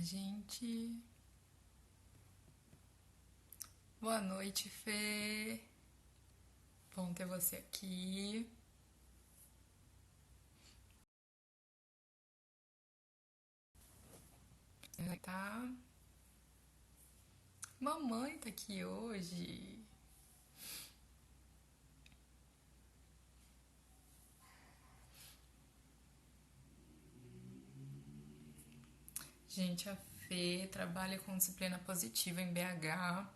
gente. Boa noite, Fê. Bom ter você aqui. Tá? Mamãe tá aqui hoje. Gente, a Fê trabalha com disciplina positiva em BH.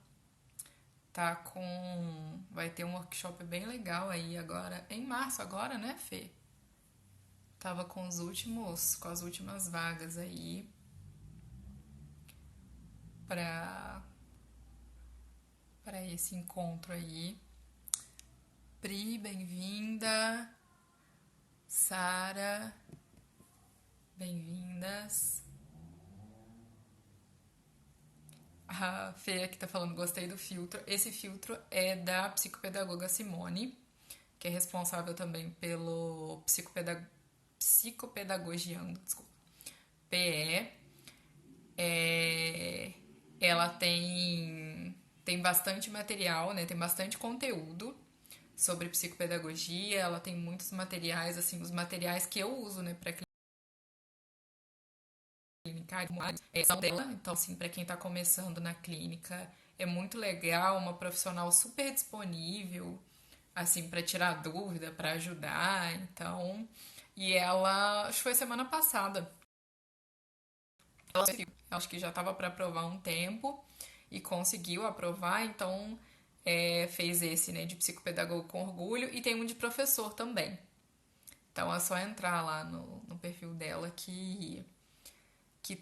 Tá com. Vai ter um workshop bem legal aí agora. Em março agora, né, Fê? Tava com as últimas vagas aí pra, pra esse encontro aí. Pri, bem-vinda. Sara, bem-vindas. A Fê aqui tá falando, gostei do filtro. Esse filtro é da psicopedagoga Simone, que é responsável também pelo psicopedagogiando, desculpa, PE. É, ela tem bastante material, né? Tem bastante conteúdo sobre psicopedagogia. Ela tem muitos materiais, assim, os materiais que eu uso, né, para clínica são dela. Então, assim, para quem está começando na clínica, é muito legal, uma profissional super disponível, assim, para tirar dúvida, para ajudar. Então, e ela, acho que foi semana passada, ela acho que já estava para aprovar um tempo e conseguiu aprovar, então fez esse, né, de psicopedagogo com orgulho e tem um de professor também. Então é só entrar lá no perfil dela que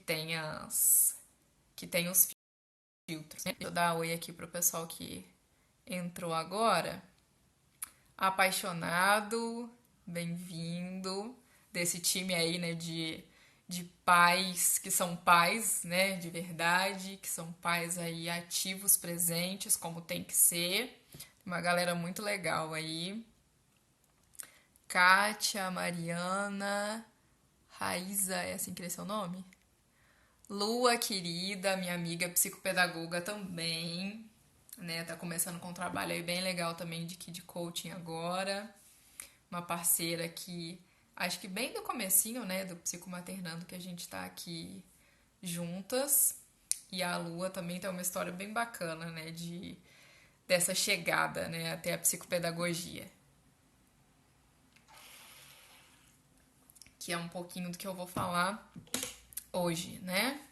tem que tem os filtros. Deixa eu dar oi aqui pro pessoal que entrou agora. Apaixonado, bem-vindo. Desse time aí, né, de pais que são pais, né, de verdade, que são pais aí ativos, presentes, como tem que ser. Uma galera muito legal aí. Kátia, Mariana, Raíza, é assim que é seu nome? Lua, querida, minha amiga psicopedagoga também, né? Tá começando com um trabalho aí bem legal também de coaching agora. Uma parceira que acho que bem do comecinho, né, do Psicomaternando que a gente tá aqui juntas. E a Lua também tem uma história bem bacana, né, dessa chegada, né, até a psicopedagogia, que é um pouquinho do que eu vou falar hoje, né?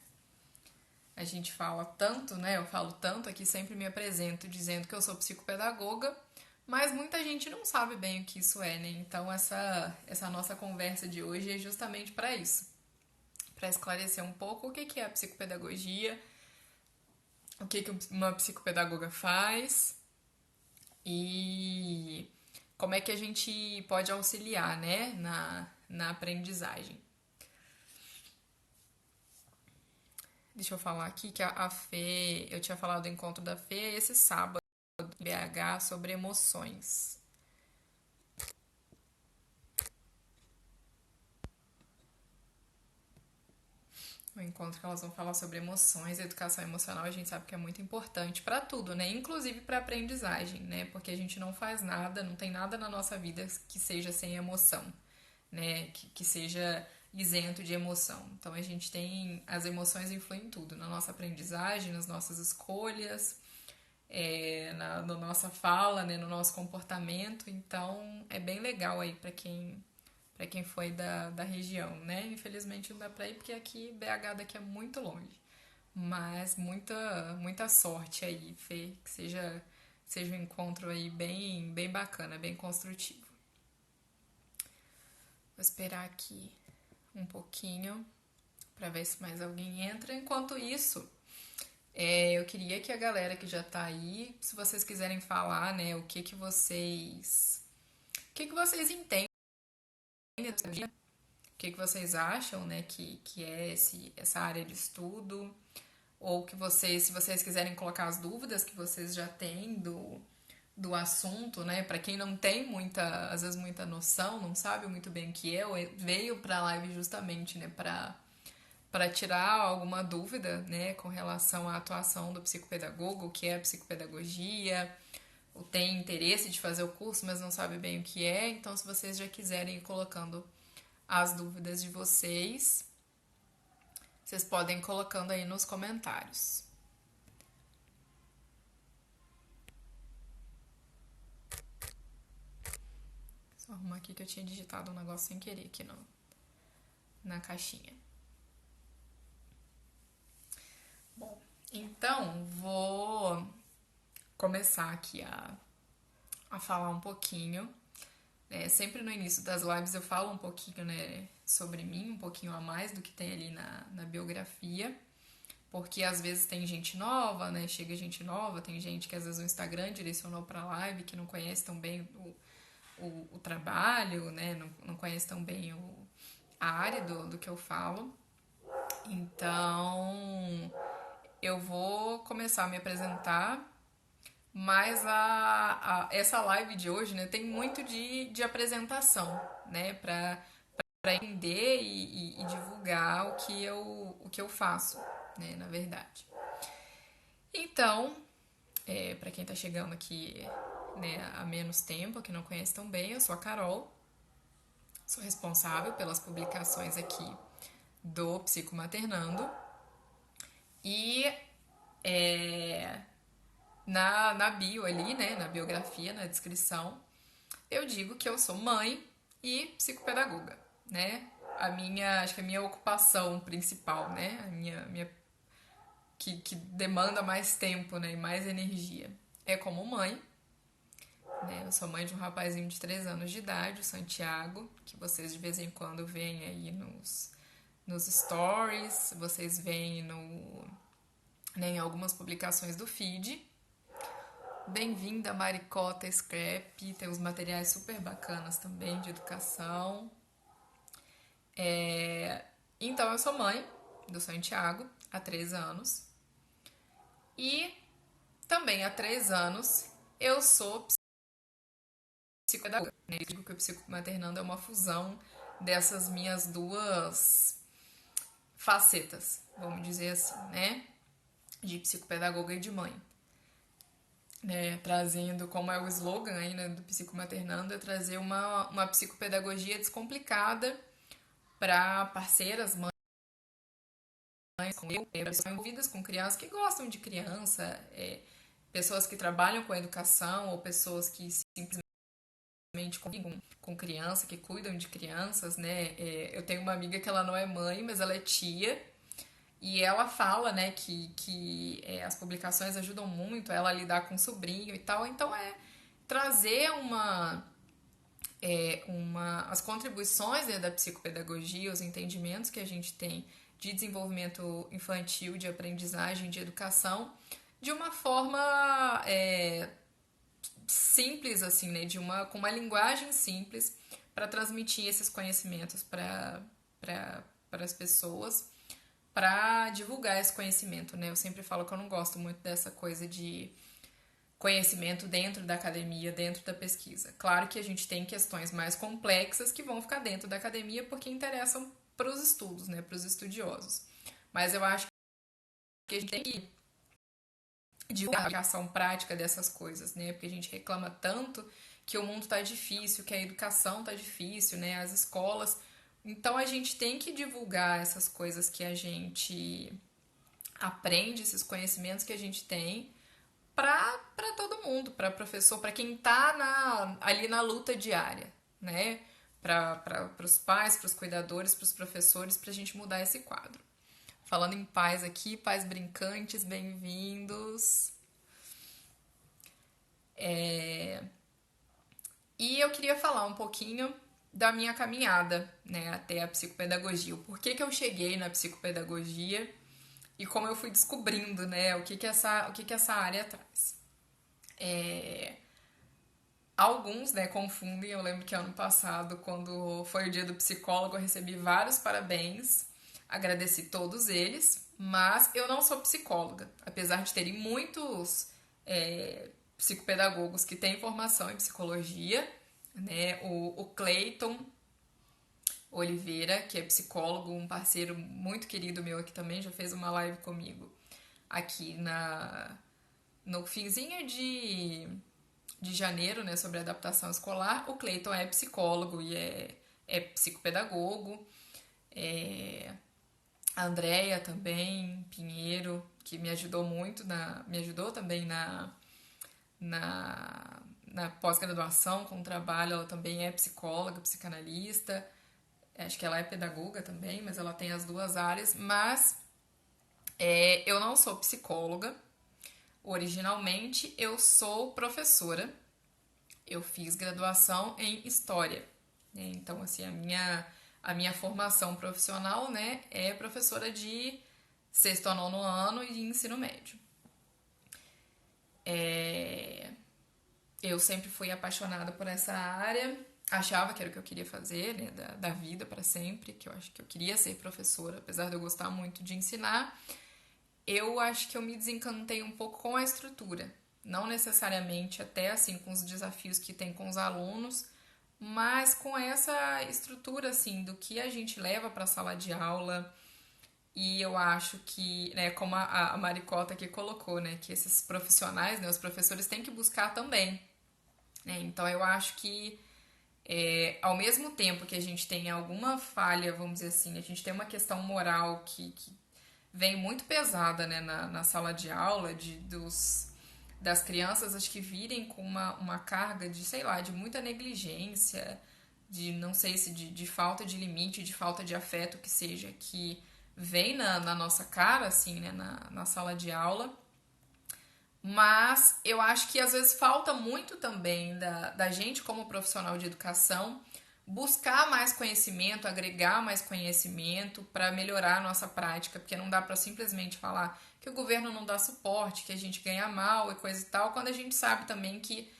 A gente fala tanto, né? Eu falo tanto aqui, sempre me apresento dizendo que eu sou psicopedagoga, mas muita gente não sabe bem o que isso é, né? Então essa nossa conversa de hoje é justamente para isso, para esclarecer um pouco o que é a psicopedagogia, o que uma psicopedagoga faz e como é que a gente pode auxiliar, né, na aprendizagem. Deixa eu falar aqui que a Fê, eu tinha falado do encontro da Fê esse sábado em BH sobre emoções. O encontro que elas vão falar sobre emoções, educação emocional, a gente sabe que é muito importante para tudo, né? Inclusive para aprendizagem, né? Porque a gente não faz nada, não tem nada na nossa vida que seja sem emoção, né? Que seja isento de emoção. Então a gente tem as emoções influem em tudo, na nossa aprendizagem, nas nossas escolhas, na nossa fala, né? No nosso comportamento. Então é bem legal aí para quem foi da região, né? Infelizmente não dá para ir porque aqui BH daqui é muito longe. Mas muita sorte aí, Fê, que seja um encontro aí bem bacana, bem construtivo. Vou esperar aqui um pouquinho para ver se mais alguém entra. Enquanto isso, eu queria que a galera que já tá aí, se vocês quiserem falar, né, o que vocês entendem, o que vocês acham, né, que é essa área de estudo, ou que vocês, se vocês quiserem colocar as dúvidas que vocês já têm do assunto, né, para quem não tem às vezes muita noção, não sabe muito bem o que é, veio pra live justamente, né, para tirar alguma dúvida, né, com relação à atuação do psicopedagogo, o que é a psicopedagogia, ou tem interesse de fazer o curso, mas não sabe bem o que é. Então, se vocês já quiserem ir colocando as dúvidas de vocês, vocês podem ir colocando aí nos comentários. Só arrumar aqui que eu tinha digitado um negócio sem querer aqui na caixinha. Bom, então vou começar aqui a falar um pouquinho. Sempre no início das lives eu falo um pouquinho, né, sobre mim, um pouquinho a mais do que tem ali na biografia, porque às vezes tem gente nova, né, chega gente nova, tem gente que às vezes o Instagram direcionou para live, que não conhece tão bem o trabalho, né, não conhece tão bem a área do que eu falo. Então, eu vou começar a me apresentar, mas essa live de hoje, né, tem muito de apresentação, né, para entender e divulgar o que eu faço, né, na verdade. Então, para quem tá chegando aqui, né, há menos tempo, que não conhece tão bem, eu sou a Carol, sou responsável pelas publicações aqui do Psicomaternando e na bio ali, né, na biografia, na descrição, eu digo que eu sou mãe e psicopedagoga, né? Acho que a minha ocupação principal, né? A minha que demanda mais tempo, né, e mais energia é como mãe, né? Eu sou mãe de um rapazinho de 3 anos de idade, o Santiago, que vocês de vez em quando veem aí nos stories, vocês veem né, em algumas publicações do feed. Bem-vinda, Maricota Scrap, tem uns materiais super bacanas também de educação. Então, eu sou mãe do Santiago há 3 anos e também há 3 anos eu sou psicopedagoga. Eu digo que o Psicomaternando é uma fusão dessas minhas duas facetas, vamos dizer assim, né? De psicopedagoga e de mãe. Trazendo, como é o slogan aí, né, do Psicomaternando, é trazer uma psicopedagogia descomplicada para parceiras, mães, pessoas envolvidas com crianças que gostam de criança, pessoas que trabalham com educação ou pessoas que simplesmente convivem com criança, que cuidam de crianças, né? Eu tenho uma amiga que ela não é mãe, mas ela é tia. E ela fala, né, que as publicações ajudam muito ela a lidar com o sobrinho e tal. Então, trazer as contribuições, né, da psicopedagogia, os entendimentos que a gente tem de desenvolvimento infantil, de aprendizagem, de educação, de uma forma simples, assim, né, com uma linguagem simples para transmitir esses conhecimentos para as pessoas, para divulgar esse conhecimento, né? Eu sempre falo que eu não gosto muito dessa coisa de conhecimento dentro da academia, dentro da pesquisa. Claro que a gente tem questões mais complexas que vão ficar dentro da academia porque interessam para os estudos, né? Para os estudiosos. Mas eu acho que a gente tem que divulgar a aplicação prática dessas coisas, né? Porque a gente reclama tanto que o mundo tá difícil, que a educação tá difícil, né? As escolas. Então a gente tem que divulgar essas coisas que a gente aprende, esses conhecimentos que a gente tem para todo mundo, para professor, para quem tá ali na luta diária, né? Para os pais, para os cuidadores, para os professores, para a gente mudar esse quadro. Falando em pais aqui, pais brincantes, bem-vindos. E eu queria falar um pouquinho da minha caminhada, né, até a psicopedagogia. O porquê que eu cheguei na psicopedagogia e como eu fui descobrindo, né, o que essa área traz. Alguns, né, confundem. Eu lembro que ano passado, quando foi o dia do psicólogo, eu recebi vários parabéns. Agradeci todos eles, mas eu não sou psicóloga. Apesar de terem muitos psicopedagogos que têm formação em psicologia, né? O Clayton, Oliveira, que é psicólogo, um parceiro muito querido meu aqui também, já fez uma live comigo aqui no finzinho de janeiro, né, sobre adaptação escolar. O Cleiton é psicólogo e é psicopedagogo. A Andrea também, Pinheiro, que me ajudou muito, me ajudou também na, na pós-graduação com o trabalho. Ela também é psicóloga, psicanalista. Acho que ela é pedagoga também, mas ela tem as duas áreas. Mas eu não sou psicóloga. Originalmente, eu sou professora. Eu fiz graduação em História. Né? Então, assim, a minha formação profissional, né, é professora de sexto a nono ano e de ensino médio. Eu sempre fui apaixonada por essa área, achava que era o que eu queria fazer, né, da vida para sempre, que eu acho que eu queria ser professora, apesar de eu gostar muito de ensinar. Eu acho que eu me desencantei um pouco com a estrutura, não necessariamente até assim com os desafios que tem com os alunos, mas com essa estrutura assim do que a gente leva para a sala de aula. E eu acho que, né, como a Maricota aqui colocou, né, que esses profissionais, né, os professores têm que buscar também, né? Então eu acho que ao mesmo tempo que a gente tem alguma falha, vamos dizer assim, a gente tem uma questão moral que vem muito pesada, né, na sala de aula, das crianças, acho que virem com uma carga de, sei lá, de muita negligência, de não sei se de falta de limite, de falta de afeto que seja, que vem na nossa cara, assim, né, na sala de aula. Mas eu acho que às vezes falta muito também da gente, como profissional de educação, buscar mais conhecimento, agregar mais conhecimento para melhorar a nossa prática, porque não dá para simplesmente falar que o governo não dá suporte, que a gente ganha mal e coisa e tal, quando a gente sabe também que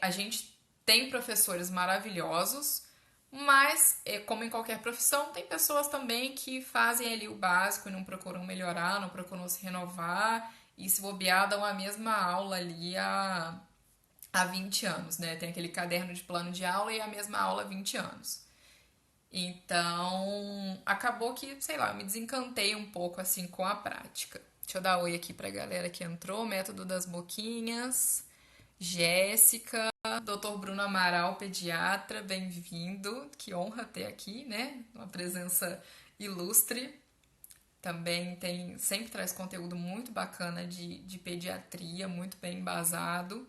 a gente tem professores maravilhosos, mas, como em qualquer profissão, tem pessoas também que fazem ali o básico e não procuram melhorar, não procuram se renovar e se bobear dão a mesma aula ali há 20 anos, né? Tem aquele caderno de plano de aula e a mesma aula há 20 anos. Então, acabou que, sei lá, eu me desencantei um pouco assim com a prática. Deixa eu dar oi aqui pra galera que entrou. Método das Boquinhas, Jéssica, Dr. Bruno Amaral, pediatra, bem-vindo. Que honra ter aqui, né? Uma presença ilustre. Também sempre traz conteúdo muito bacana de pediatria, muito bem embasado.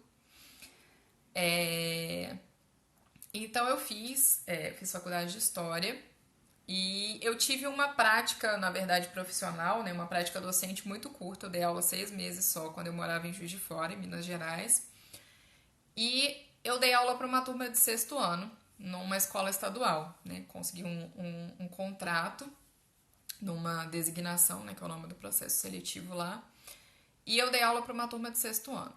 Então eu fiz faculdade de História e eu tive uma prática, na verdade, profissional, né? Uma prática docente muito curta. Eu dei aula 6 meses só quando eu morava em Juiz de Fora, em Minas Gerais. E eu dei aula para uma turma de sexto ano, numa escola estadual, né? Consegui um contrato numa designação, né? Que é o nome do processo seletivo lá. E eu dei aula para uma turma de sexto ano.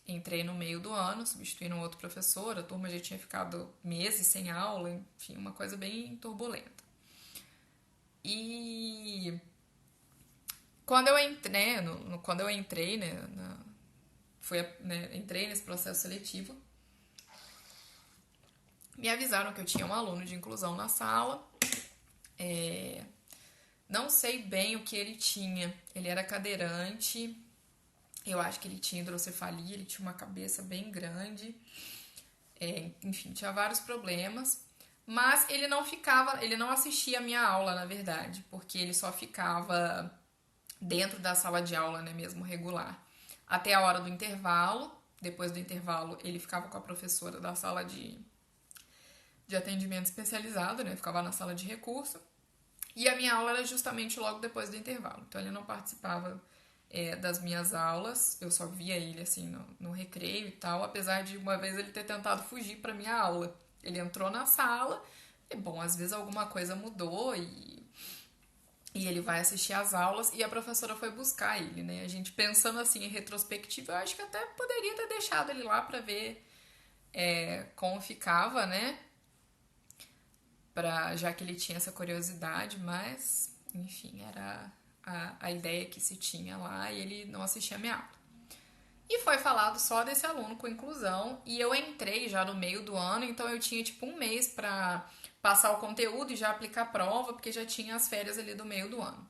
Entrei no meio do ano, substituindo um outro professor, a turma já tinha ficado meses sem aula, enfim, uma coisa bem turbulenta. E quando eu entrei, quando eu entrei, né, entrei nesse processo seletivo, me avisaram que eu tinha um aluno de inclusão na sala. Não sei bem o que ele tinha. Ele era cadeirante, eu acho que ele tinha hidrocefalia, ele tinha uma cabeça bem grande. Enfim, tinha vários problemas. Mas ele não assistia a minha aula, na verdade, porque ele só ficava dentro da sala de aula, né, mesmo regular, até a hora do intervalo. Depois do intervalo, ele ficava com a professora da sala de atendimento especializado, né, ficava na sala de recurso. E a minha aula era justamente logo depois do intervalo. Então ele não participava das minhas aulas, eu só via ele assim no recreio e tal, apesar de uma vez ele ter tentado fugir para minha aula. Ele entrou na sala e, bom, às vezes alguma coisa mudou e ele vai assistir às aulas e a professora foi buscar ele, né? A gente pensando assim em retrospectiva, eu acho que até poderia ter deixado ele lá para ver como ficava, né? Já que ele tinha essa curiosidade, mas, enfim, era a ideia que se tinha lá e ele não assistia a minha aula. E foi falado só desse aluno com inclusão, e eu entrei já no meio do ano, então eu tinha tipo um mês para passar o conteúdo e já aplicar a prova, porque já tinha as férias ali do meio do ano.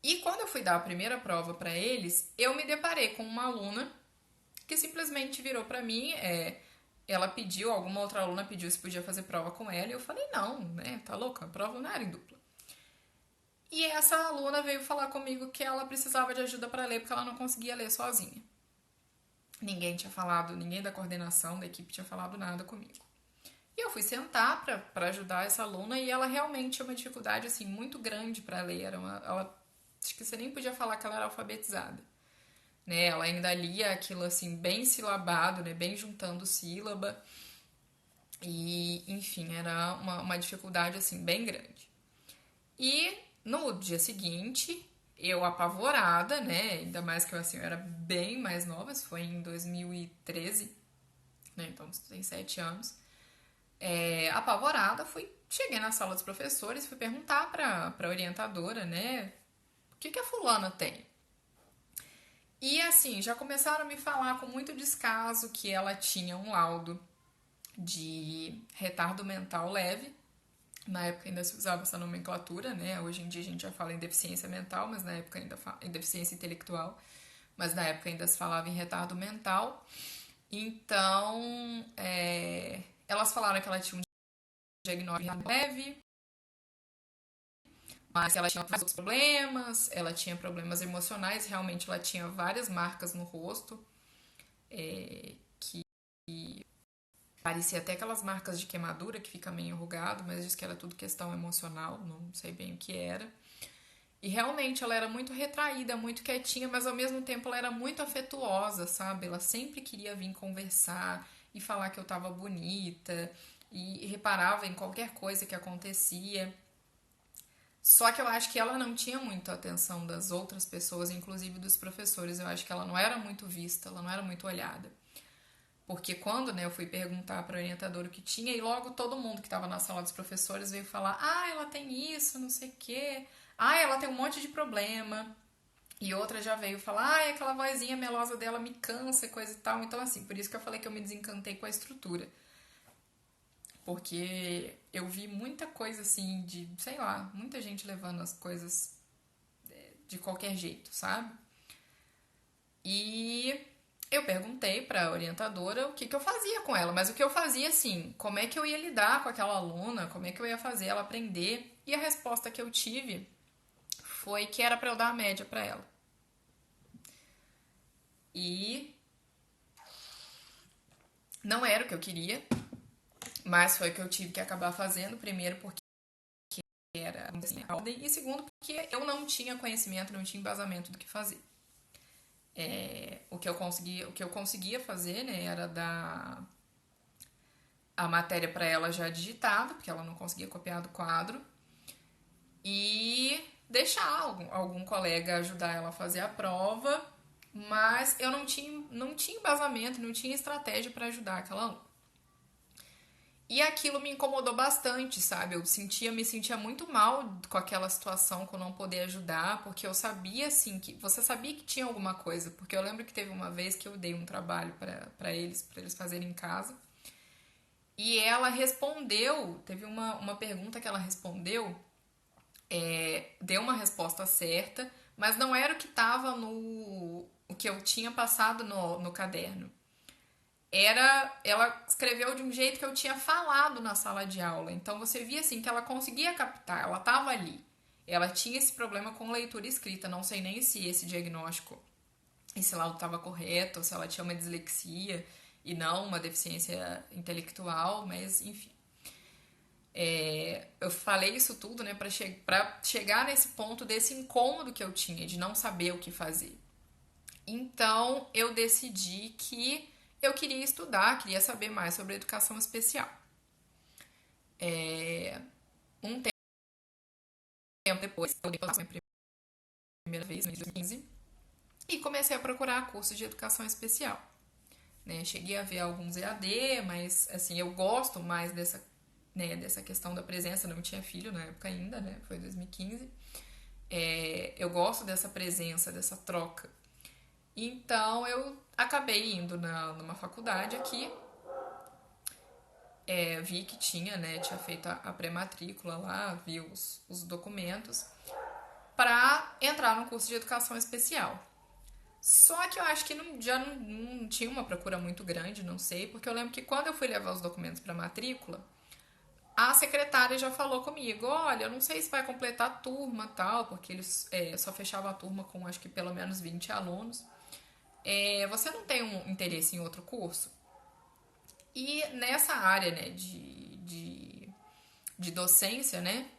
E quando eu fui dar a primeira prova para eles, eu me deparei com uma aluna que simplesmente virou para mim, ela pediu, alguma outra aluna pediu se podia fazer prova com ela, e eu falei, não, né, tá louca, a prova não era em dupla. E essa aluna veio falar comigo que ela precisava de ajuda para ler porque ela não conseguia ler sozinha. Ninguém tinha falado, ninguém da coordenação da equipe tinha falado nada comigo. E eu fui sentar para ajudar essa aluna e ela realmente tinha uma dificuldade assim muito grande para ler. Acho que você nem podia falar que ela era alfabetizada. Né? Ela ainda lia aquilo assim bem silabado, né? Bem juntando sílaba. E, enfim, era uma dificuldade assim bem grande. E no dia seguinte, eu apavorada, né? Ainda mais que eu, assim, eu era bem mais nova, isso foi em 2013, né? Então tem 7 anos. Apavorada, cheguei na sala dos professores, fui perguntar pra orientadora, né? O que a fulana tem? E assim, já começaram a me falar com muito descaso que ela tinha um laudo de retardo mental leve. Na época ainda se usava essa nomenclatura, né? Hoje em dia a gente já fala em deficiência mental, mas na época ainda em deficiência intelectual, mas na época ainda se falava em retardo mental. Então, elas falaram que ela tinha um diagnóstico leve, mas que ela tinha vários outros problemas, ela tinha problemas emocionais, realmente ela tinha várias marcas no rosto, que parecia até aquelas marcas de queimadura que fica meio enrugado, mas diz que era tudo questão emocional, não sei bem o que era. E realmente ela era muito retraída, muito quietinha, mas ao mesmo tempo ela era muito afetuosa, sabe? Ela sempre queria vir conversar e falar que eu tava bonita e reparava em qualquer coisa que acontecia. Só que eu acho que ela não tinha muito atenção das outras pessoas, inclusive dos professores. Eu acho que ela não era muito vista, ela não era muito olhada. Porque quando, né, eu fui perguntar para a orientadora o que tinha, e logo todo mundo que estava na sala dos professores veio falar: ah, ela tem isso, não sei o quê, ah, ela tem um monte de problema. E outra já veio falar: ah, aquela vozinha melosa dela me cansa e coisa e tal. Então, assim, por isso que eu falei que eu me desencantei com a estrutura. Porque eu vi muita coisa assim de, sei lá, muita gente levando as coisas de qualquer jeito, sabe? E eu perguntei para a orientadora o que eu fazia com ela, mas o que eu fazia assim, como é que eu ia lidar com aquela aluna, como é que eu ia fazer ela aprender. E a resposta que eu tive foi que era para eu dar a média para ela. E não era o que eu queria, mas foi o que eu tive que acabar fazendo, primeiro porque era assim, a ordem, e segundo porque eu não tinha conhecimento, não tinha embasamento do que fazer. O que eu conseguia fazer, né, era dar a matéria para ela já digitada, porque ela não conseguia copiar do quadro, e deixar algum colega ajudar ela a fazer a prova, mas eu não tinha embasamento, não tinha estratégia para ajudar aquela aluna. E aquilo me incomodou bastante, sabe? Me sentia muito mal com aquela situação, com não poder ajudar, porque eu sabia, assim, que você sabia que tinha alguma coisa. Porque eu lembro que teve uma vez que eu dei um trabalho para eles fazerem em casa. E ela respondeu, teve uma pergunta que ela respondeu, deu uma resposta certa, mas não era o que estava o que eu tinha passado no caderno. Ela escreveu de um jeito que eu tinha falado na sala de aula. Então você via assim que ela conseguia captar, ela estava ali. Ela tinha esse problema com leitura escrita, não sei nem se esse diagnóstico, esse laudo estava correto, ou se ela tinha uma dislexia e não uma deficiência intelectual, mas enfim. Eu falei isso tudo, né, para chegar nesse ponto desse incômodo que eu tinha de não saber o que fazer. Então eu decidi que eu queria estudar, queria saber mais sobre educação especial. Um tempo depois, eu dei a minha primeira vez, em 2015, e comecei a procurar cursos de educação especial. Né? Cheguei a ver alguns EAD, mas assim, eu gosto mais dessa questão da presença. Não tinha filho na época ainda, né? Foi 2015. Eu gosto dessa presença, dessa troca. Então eu acabei indo numa faculdade aqui, vi que tinha, né, tinha feito a pré-matrícula lá, vi os documentos, para entrar no curso de educação especial. Só que eu acho que já não tinha uma procura muito grande, não sei, porque eu lembro que quando eu fui levar os documentos para matrícula, a secretária já falou comigo, olha, eu não sei se vai completar a turma tal, porque eles só fechavam a turma com acho que pelo menos 20 alunos. Você não tem um interesse em outro curso? E nessa área, né, de docência, né,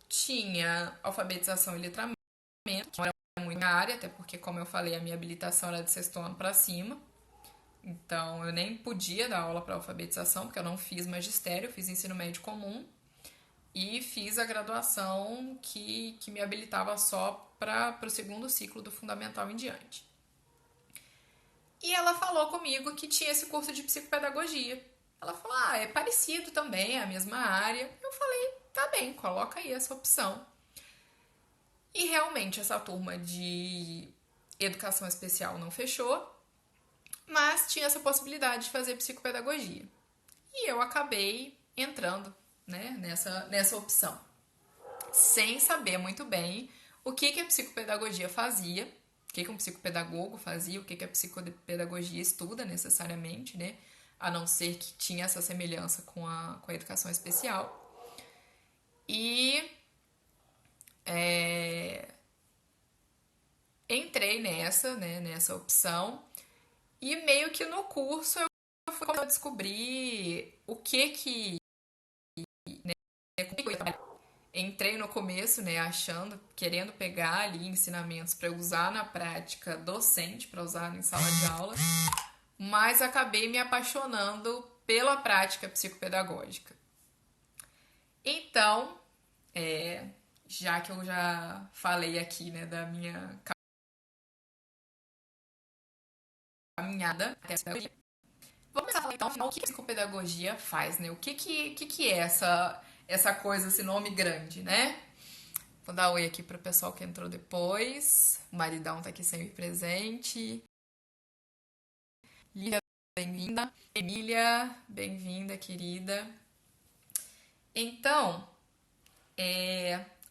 tinha alfabetização e letramento, que não era muito minha área, até porque, como eu falei, a minha habilitação era de sexto ano para cima. Então, eu nem podia dar aula para alfabetização, porque eu não fiz magistério, eu fiz ensino médio comum e fiz a graduação que me habilitava só para o segundo ciclo do fundamental em diante. E ela falou comigo que tinha esse curso de psicopedagogia. Ela falou, é parecido também, é a mesma área. Eu falei, tá bem, coloca aí essa opção. E realmente essa turma de educação especial não fechou, mas tinha essa possibilidade de fazer psicopedagogia. E eu acabei entrando, né, nessa opção, sem saber muito bem o que a psicopedagogia fazia, o que um psicopedagogo fazia, o que a psicopedagogia estuda necessariamente, né? A não ser que tinha essa semelhança com a educação especial. E entrei nessa opção, e meio que no curso eu fui descobrir o que eu ia trabalhar. Entrei no começo, né, achando, querendo pegar ali ensinamentos para usar na prática docente, para usar em sala de aula, mas acabei me apaixonando pela prática psicopedagógica. Então, já que eu já falei aqui, né, da minha caminhada até a psicopedagogia, vamos começar a falar então, afinal, o que a psicopedagogia faz, né? O que é essa coisa, esse nome grande, né? Vou dar oi aqui pro pessoal que entrou depois. O maridão tá aqui sempre presente. Lívia, bem-vinda. Emília, bem-vinda, querida. Então,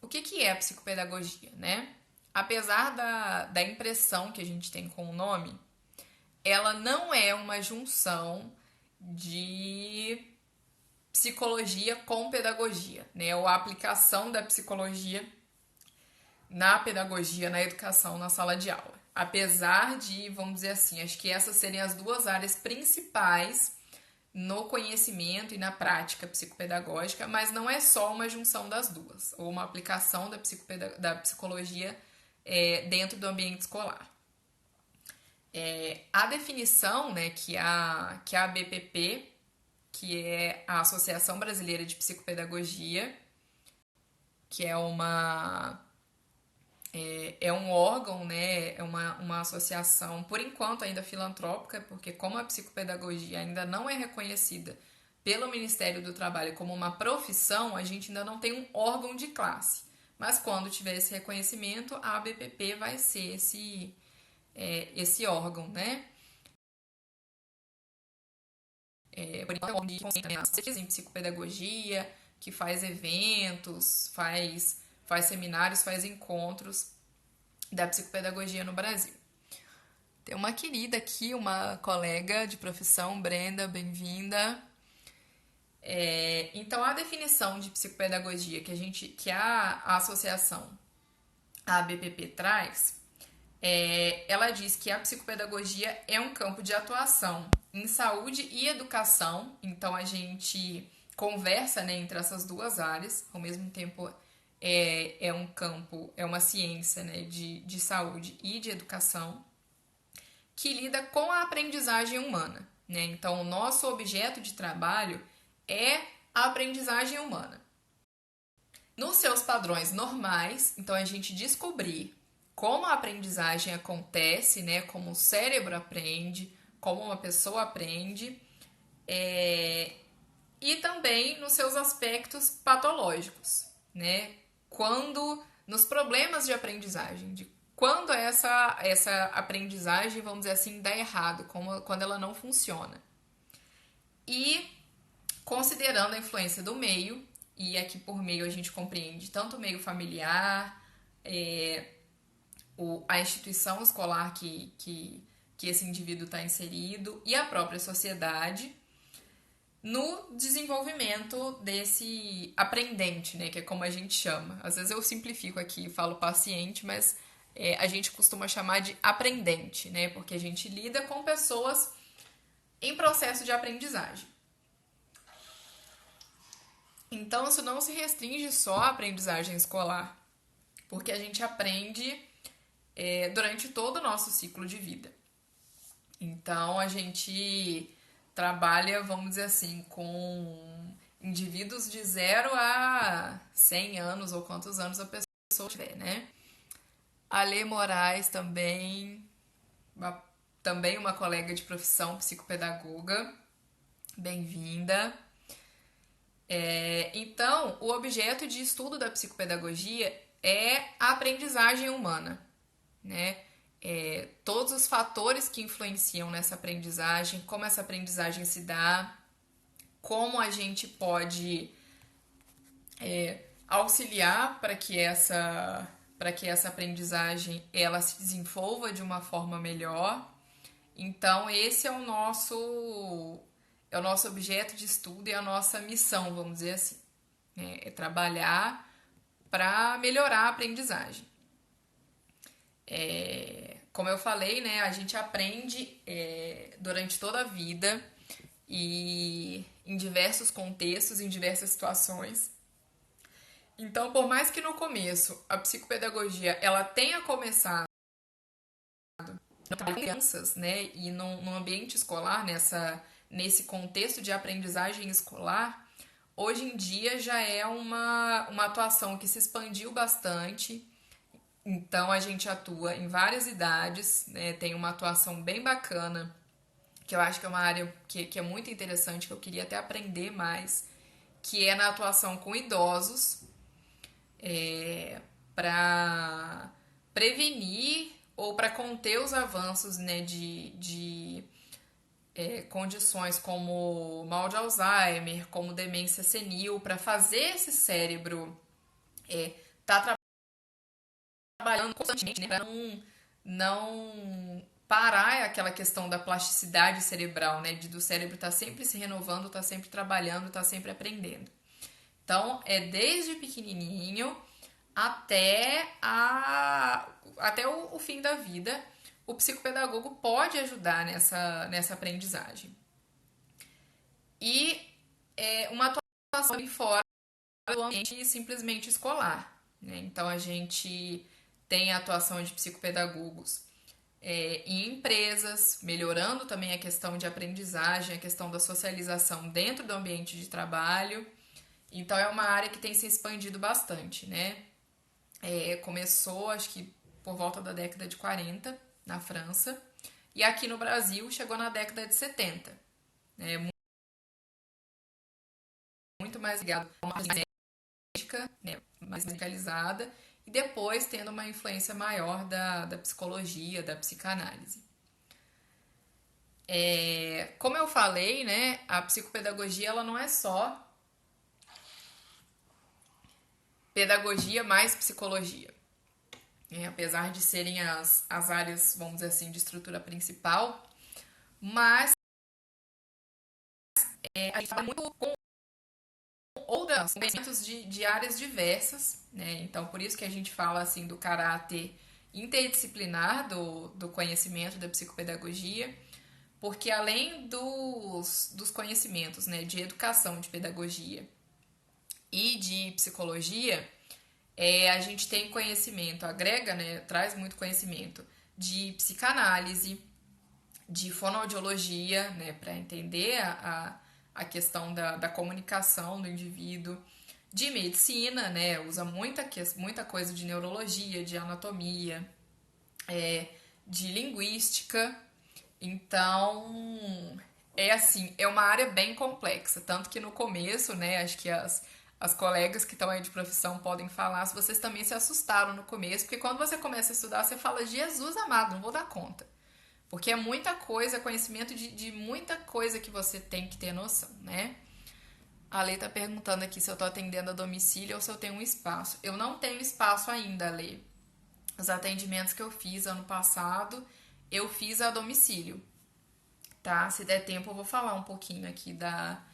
o que é a psicopedagogia, né? Apesar da impressão que a gente tem com o nome, ela não é uma junção de psicologia com pedagogia, né? Ou a aplicação da psicologia na pedagogia, na educação, na sala de aula. Apesar de, vamos dizer assim, acho que essas serem as duas áreas principais no conhecimento e na prática psicopedagógica, mas não é só uma junção das duas, ou uma aplicação da psicologia dentro do ambiente escolar. A definição, né, que a ABPP, que é a Associação Brasileira de Psicopedagogia, que é um órgão, né, é uma associação, por enquanto ainda filantrópica, porque como a psicopedagogia ainda não é reconhecida pelo Ministério do Trabalho como uma profissão, a gente ainda não tem um órgão de classe. Mas quando tiver esse reconhecimento, a ABPP vai ser esse órgão, né? Por enquanto, em psicopedagogia, que faz eventos, faz seminários, faz encontros da psicopedagogia no Brasil. Tem uma querida aqui, uma colega de profissão, Brenda, bem-vinda. Então, a definição de psicopedagogia que a associação, a ABPP, traz, ela diz que a psicopedagogia é um campo de atuação em saúde e educação. Então, a gente conversa, né, entre essas duas áreas, ao mesmo tempo é um campo, é uma ciência, né, de saúde e de educação, que lida com a aprendizagem humana, né? Então, o nosso objeto de trabalho é a aprendizagem humana. Nos seus padrões normais, então a gente descobrir como a aprendizagem acontece, né? Como o cérebro aprende, como uma pessoa aprende, e também nos seus aspectos patológicos, né? Quando nos problemas de aprendizagem, quando essa aprendizagem, vamos dizer assim, dá errado, quando ela não funciona. E considerando a influência do meio, e aqui por meio a gente compreende tanto o meio familiar, a instituição escolar que esse indivíduo está inserido e a própria sociedade no desenvolvimento desse aprendente, né, que é como a gente chama. Às vezes eu simplifico aqui e falo paciente, mas a gente costuma chamar de aprendente, né, porque a gente lida com pessoas em processo de aprendizagem. Então, isso não se restringe só à aprendizagem escolar, porque a gente aprende durante todo o nosso ciclo de vida. Então, a gente trabalha, vamos dizer assim, com indivíduos de 0 a 100 anos, ou quantos anos a pessoa tiver, né? A Lê Moraes também uma colega de profissão, psicopedagoga. Bem-vinda. Então, o objeto de estudo da psicopedagogia é a aprendizagem humana, né? Todos os fatores que influenciam nessa aprendizagem, como essa aprendizagem se dá, como a gente pode auxiliar para que essa aprendizagem ela se desenvolva de uma forma melhor. Então, esse é o nosso objeto de estudo e a nossa missão, vamos dizer assim. É trabalhar para melhorar a aprendizagem. Como eu falei, né, a gente aprende durante toda a vida e em diversos contextos, em diversas situações. Então, por mais que no começo a psicopedagogia ela tenha começado com crianças, né, e num ambiente escolar, nesse contexto de aprendizagem escolar, hoje em dia já é uma atuação que se expandiu bastante. Então, a gente atua em várias idades, né, tem uma atuação bem bacana, que eu acho que é uma área que é muito interessante, que eu queria até aprender mais, que é na atuação com idosos, para prevenir ou para conter os avanços, né, de condições como mal de Alzheimer, como demência senil, para fazer esse cérebro tá trabalhando constantemente, né, para não parar aquela questão da plasticidade cerebral, né, do cérebro estar sempre se renovando, estar sempre trabalhando, estar sempre aprendendo. Então, desde pequenininho até o fim da vida, o psicopedagogo pode ajudar nessa aprendizagem. E uma atuação fora do ambiente simplesmente escolar, né? Então, a gente tem a atuação de psicopedagogos em empresas, melhorando também a questão de aprendizagem, a questão da socialização dentro do ambiente de trabalho. Então, é uma área que tem se expandido bastante, né? Começou, acho que por volta da década de 40, na França, e aqui no Brasil chegou na década de 70. Né? Muito mais ligado a uma médica, né? Mais medicalizada, e depois tendo uma influência maior da psicologia, da psicanálise. Como eu falei, né, a psicopedagogia ela não é só pedagogia mais psicologia. Apesar de serem as áreas, vamos dizer assim, de estrutura principal, mas a gente fala muito com outros conhecimentos de áreas diversas, né? Então, por isso que a gente fala assim do caráter interdisciplinar do conhecimento da psicopedagogia, porque além dos conhecimentos, né, de educação, de pedagogia e de psicologia, a gente tem conhecimento, agrega, né, traz muito conhecimento de psicanálise, de fonoaudiologia, né, para entender a questão da comunicação do indivíduo, de medicina, né, usa muita coisa de neurologia, de anatomia, de linguística. Então, assim, é uma área bem complexa, tanto que no começo, né, acho que as colegas que estão aí de profissão podem falar se vocês também se assustaram no começo, porque quando você começa a estudar, você fala, Jesus amado, não vou dar conta. Porque é muita coisa, conhecimento de muita coisa que você tem que ter noção, né? A Lê tá perguntando aqui se eu tô atendendo a domicílio ou se eu tenho um espaço. Eu não tenho espaço ainda, Lê. Os atendimentos que eu fiz ano passado, eu fiz a domicílio, tá? Se der tempo, eu vou falar um pouquinho aqui da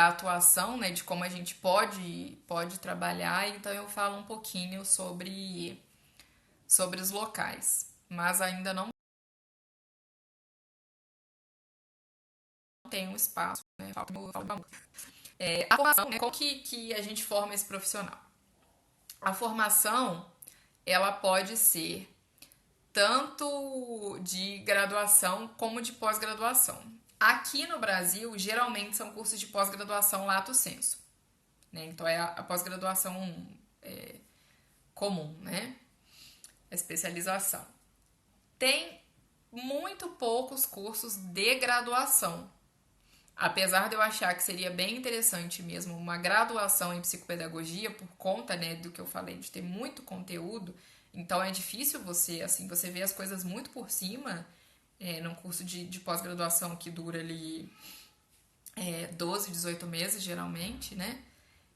atuação, né? De como a gente pode trabalhar. Então, eu falo um pouquinho sobre os locais. Mas ainda não tenho espaço, né? A formação, né? Como que a gente forma esse profissional? A formação, ela pode ser tanto de graduação como de pós-graduação. Aqui no Brasil, geralmente são cursos de pós-graduação lato sensu, né? Então é a pós-graduação comum, né? A especialização. Tem muito poucos cursos de graduação. Apesar de eu achar que seria bem interessante mesmo uma graduação em psicopedagogia, por conta, né, do que eu falei, de ter muito conteúdo, então é difícil você vê as coisas muito por cima, num curso de pós-graduação que dura ali 12, 18 meses, geralmente, né?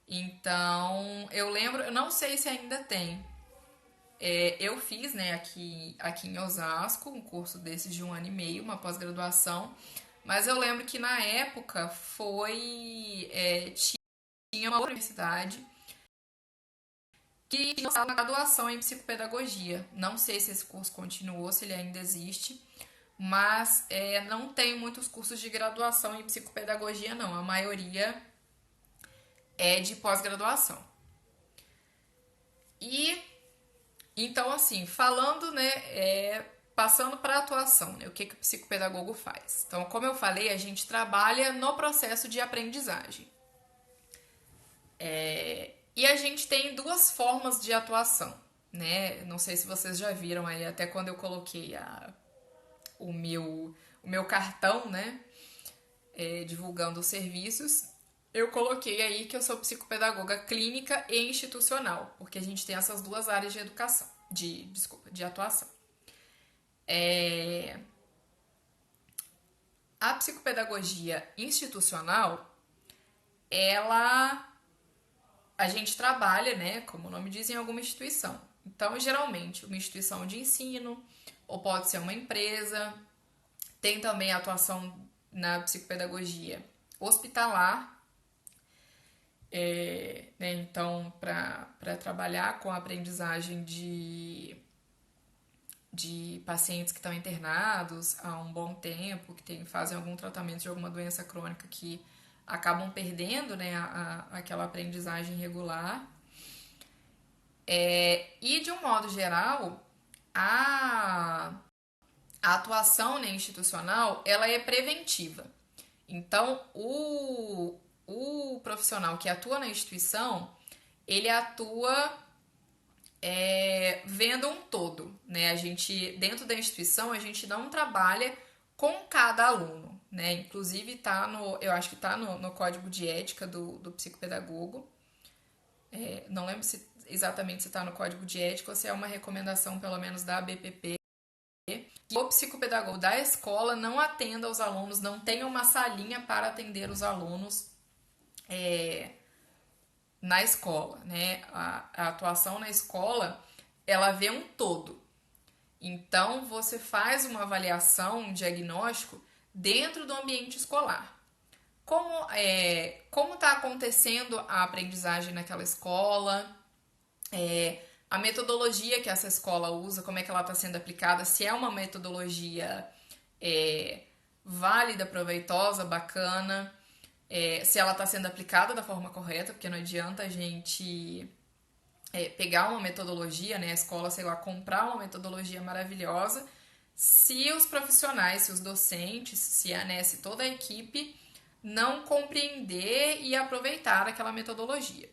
Então, eu lembro, eu não sei se ainda tem. Eu fiz, né, aqui em Osasco, um curso desse de 1 ano e meio, uma pós-graduação, mas eu lembro que na época tinha uma universidade que tinha uma graduação em psicopedagogia. Não sei se esse curso continuou, se ele ainda existe, mas não tem muitos cursos de graduação em psicopedagogia, não. A maioria é de pós-graduação. E, então, assim, falando, né, passando para a atuação, né, o que o psicopedagogo faz? Então, como eu falei, a gente trabalha no processo de aprendizagem. E a gente tem duas formas de atuação, né? Não sei se vocês já viram aí, até quando eu coloquei o meu cartão, né? Divulgando os serviços, eu coloquei aí que eu sou psicopedagoga clínica e institucional, porque a gente tem essas duas áreas de educação, de atuação. A psicopedagogia institucional, a gente trabalha, né, como o nome diz, em alguma instituição. Então, geralmente, uma instituição de ensino, ou pode ser uma empresa. Tem também a atuação na psicopedagogia hospitalar, né, então, para trabalhar com a aprendizagem de pacientes que estão internados há um bom tempo, que fazem algum tratamento de alguma doença crônica que acabam perdendo, né, aquela aprendizagem regular. E, de um modo geral, a atuação, né, institucional, ela é preventiva. Então, o profissional que atua na instituição, ele atua vendo um todo, né? A gente, dentro da instituição, a gente não trabalha com cada aluno, né? Inclusive, eu acho que está no código de ética do psicopedagogo. Não lembro exatamente se está no código de ética ou se é uma recomendação, pelo menos, da ABPP, que o psicopedagogo da escola não atenda aos alunos, não tenha uma salinha para atender os alunos na escola, né? A atuação na escola, ela vê um todo. Então, você faz uma avaliação, um diagnóstico dentro do ambiente escolar. Como está acontecendo a aprendizagem naquela escola, a metodologia que essa escola usa, como é que ela está sendo aplicada, se é uma metodologia válida, proveitosa, bacana, se ela está sendo aplicada da forma correta, porque não adianta a gente pegar uma metodologia, né, a escola, sei lá, comprar uma metodologia maravilhosa, se os profissionais, se os docentes, se toda a equipe não compreender e aproveitar aquela metodologia.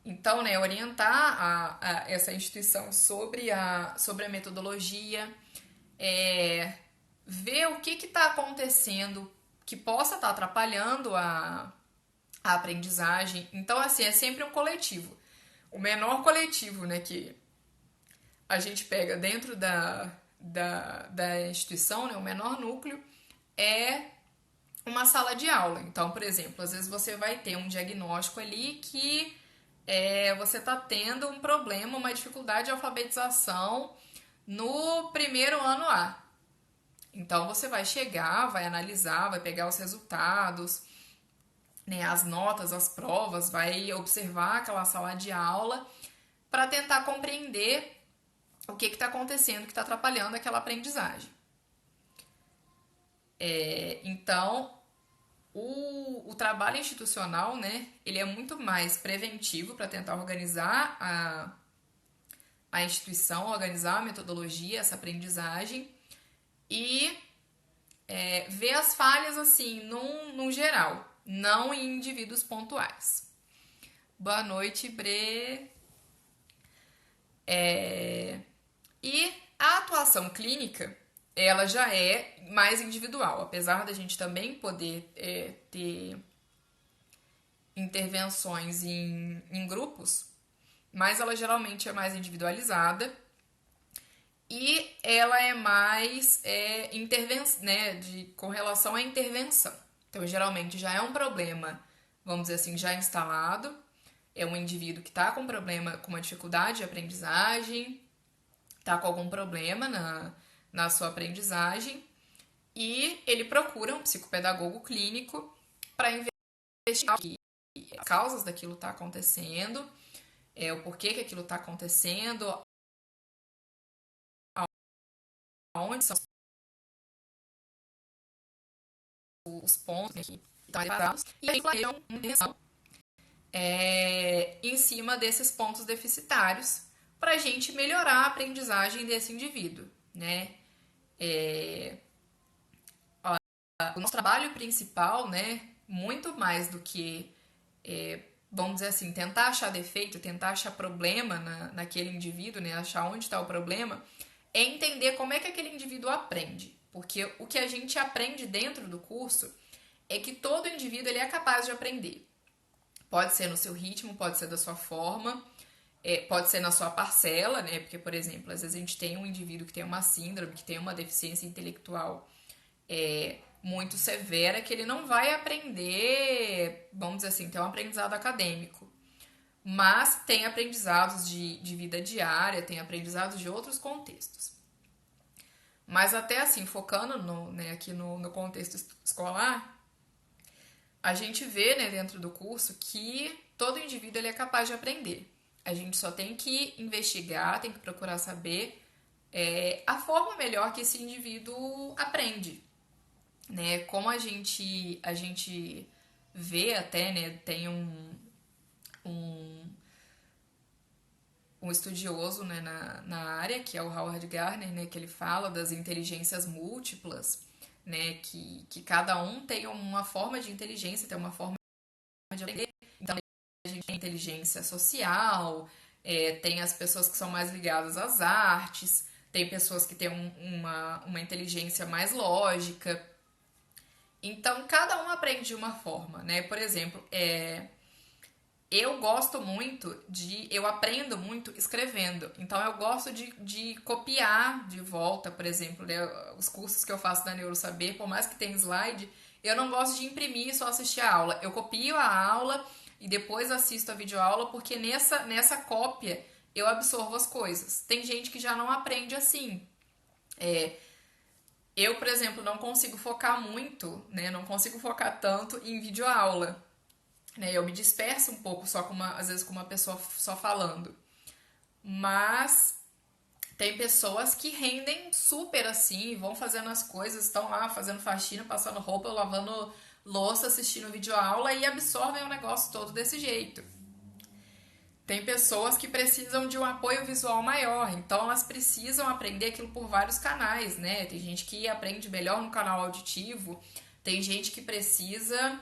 Então, né, orientar essa instituição sobre a metodologia, ver o que está acontecendo que possa estar atrapalhando a aprendizagem. Então, assim, é sempre um coletivo. O menor coletivo, né, que a gente pega dentro da instituição, né, o menor núcleo, é uma sala de aula. Então, por exemplo, às vezes você vai ter um diagnóstico ali que você está tendo um problema, uma dificuldade de alfabetização no primeiro ano A. Então, você vai chegar, vai analisar, vai pegar os resultados, né, as notas, as provas, vai observar aquela sala de aula para tentar compreender o que está acontecendo, que está atrapalhando aquela aprendizagem. Então, o trabalho institucional, né, ele é muito mais preventivo para tentar organizar a instituição, organizar a metodologia, essa aprendizagem e ver as falhas assim, num geral, não em indivíduos pontuais. Boa noite, Bre. E a atuação clínica, ela já é mais individual, apesar da gente também poder ter intervenções em grupos, mas ela geralmente é mais individualizada e ela é mais né, com relação à intervenção. Então, geralmente já é um problema, vamos dizer assim, já instalado, é um indivíduo que está com problema, com uma dificuldade de aprendizagem, está com algum problema na sua aprendizagem e ele procura um psicopedagogo clínico para investigar as causas daquilo está acontecendo, o porquê que aquilo está acontecendo, aonde são os pontos que estão separados, e aí planejam uma intervenção em cima desses pontos deficitários para a gente melhorar a aprendizagem desse indivíduo, né? O nosso trabalho principal, né, muito mais do que, vamos dizer assim, tentar achar defeito, tentar achar problema naquele indivíduo, né, achar onde está o problema, é entender como é que aquele indivíduo aprende. Porque o que a gente aprende dentro do curso é que todo indivíduo ele é capaz de aprender. Pode ser no seu ritmo, pode ser da sua forma, pode ser na sua parcela, né? Porque, por exemplo, às vezes a gente tem um indivíduo que tem uma síndrome, que tem uma deficiência intelectual muito severa, que ele não vai aprender, vamos dizer assim, ter um aprendizado acadêmico. Mas tem aprendizados de vida diária, tem aprendizados de outros contextos. Mas até assim, focando aqui no contexto escolar, a gente vê, né, dentro do curso que todo indivíduo ele é capaz de aprender. A gente só tem que investigar, tem que procurar saber a forma melhor que esse indivíduo aprende. Né? Como a gente vê até, né, tem um, um estudioso, né, na área, que é o Howard Gardner, né, que ele fala das inteligências múltiplas, né, que cada um tem uma forma de inteligência, tem uma forma de aprender. Então, a gente tem inteligência social, tem as pessoas que são mais ligadas às artes, tem pessoas que têm uma inteligência mais lógica. Então, cada um aprende de uma forma, né? Por exemplo, eu gosto muito eu aprendo muito escrevendo. Então, eu gosto de copiar de volta, por exemplo, né? Os cursos que eu faço da Neurosaber, por mais que tenha slide, eu não gosto de imprimir e só assistir a aula. Eu copio a aula e depois assisto a videoaula, porque nessa cópia eu absorvo as coisas. Tem gente que já não aprende assim. Eu, por exemplo, não consigo focar muito, né? Não consigo focar tanto em videoaula. Né? Eu me disperso um pouco só às vezes com uma pessoa só falando. Mas tem pessoas que rendem super assim, vão fazendo as coisas, estão lá fazendo faxina, passando roupa, lavando louça, assistindo videoaula e absorvem o negócio todo desse jeito. Tem pessoas que precisam de um apoio visual maior, então elas precisam aprender aquilo por vários canais, né? Tem gente que aprende melhor no canal auditivo, tem gente que precisa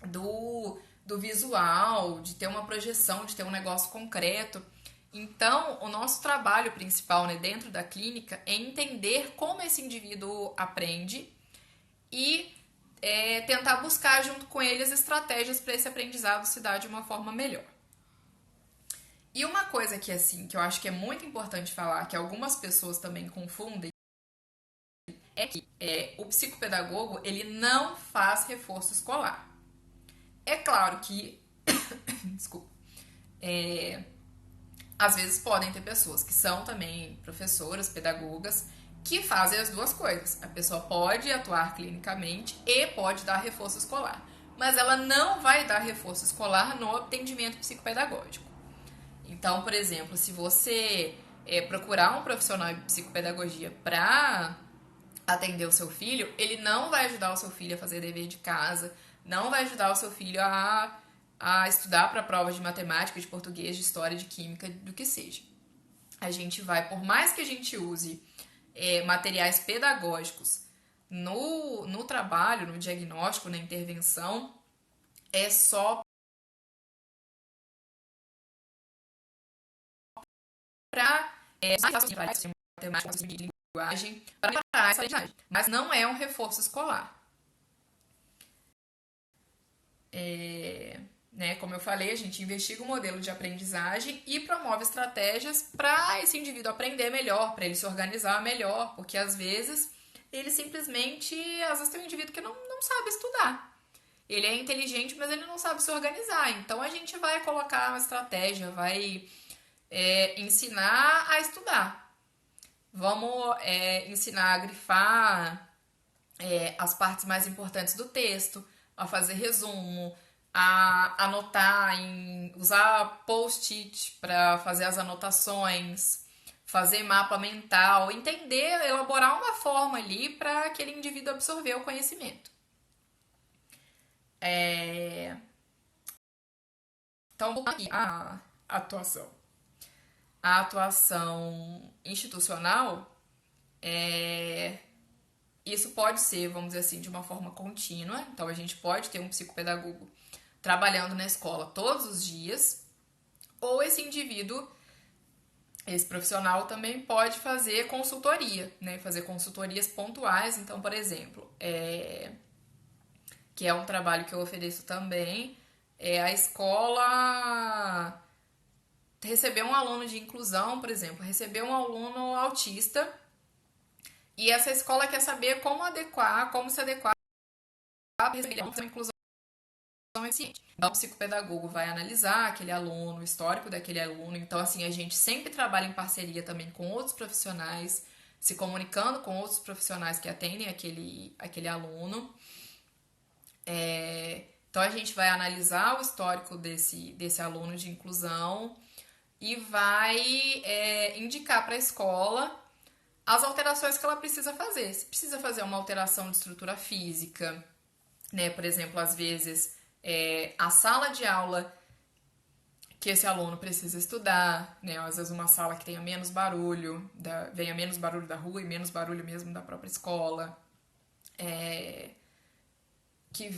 do visual, de ter uma projeção, de ter um negócio concreto. Então, o nosso trabalho principal, né, dentro da clínica é entender como esse indivíduo aprende e tentar buscar junto com eles estratégias para esse aprendizado se dar de uma forma melhor. E uma coisa que assim, que eu acho que é muito importante falar, que algumas pessoas também confundem, é que o psicopedagogo ele não faz reforço escolar. É claro que, desculpa, às vezes podem ter pessoas que são também professoras, pedagogas, que fazem as duas coisas. A pessoa pode atuar clinicamente e pode dar reforço escolar, mas ela não vai dar reforço escolar no atendimento psicopedagógico. Então, por exemplo, se você procurar um profissional de psicopedagogia para atender o seu filho, ele não vai ajudar o seu filho a fazer dever de casa, não vai ajudar o seu filho a estudar para provas de matemática, de português, de história, de química, do que seja. A gente vai, por mais que a gente use materiais pedagógicos no trabalho, no diagnóstico, na intervenção, é só para matemática, de linguagem, para melhorar essa linguagem, mas não é um reforço escolar. Né, como eu falei, a gente investiga o modelo de aprendizagem e promove estratégias para esse indivíduo aprender melhor, para ele se organizar melhor, porque às vezes ele simplesmente, às vezes tem um indivíduo que não sabe estudar. Ele é inteligente, mas ele não sabe se organizar. Então a gente vai colocar uma estratégia, vai ensinar a estudar. Vamos ensinar a grifar as partes mais importantes do texto, a fazer resumo, a anotar, usar post-it para fazer as anotações, fazer mapa mental, entender, elaborar uma forma ali para aquele indivíduo absorver o conhecimento. Então, aqui a atuação. A atuação institucional, isso pode ser, vamos dizer assim, de uma forma contínua. Então, a gente pode ter um psicopedagogo trabalhando na escola todos os dias, ou esse indivíduo, esse profissional também pode fazer consultoria, né? Fazer consultorias pontuais. Então, por exemplo, que é um trabalho que eu ofereço também, a escola receber um aluno de inclusão, por exemplo, receber um aluno autista, e essa escola quer saber como se adequar para receber uma inclusão eficiente. Então, o psicopedagogo vai analisar aquele aluno, o histórico daquele aluno. Então, assim, a gente sempre trabalha em parceria também com outros profissionais, se comunicando com outros profissionais que atendem aquele aluno. Então, a gente vai analisar o histórico desse aluno de inclusão e vai indicar para a escola as alterações que ela precisa fazer. Se precisa fazer uma alteração de estrutura física, né? Por exemplo, às vezes a sala de aula que esse aluno precisa estudar, né? Às vezes uma sala que tenha menos barulho, venha menos barulho da rua e menos barulho mesmo da própria escola, que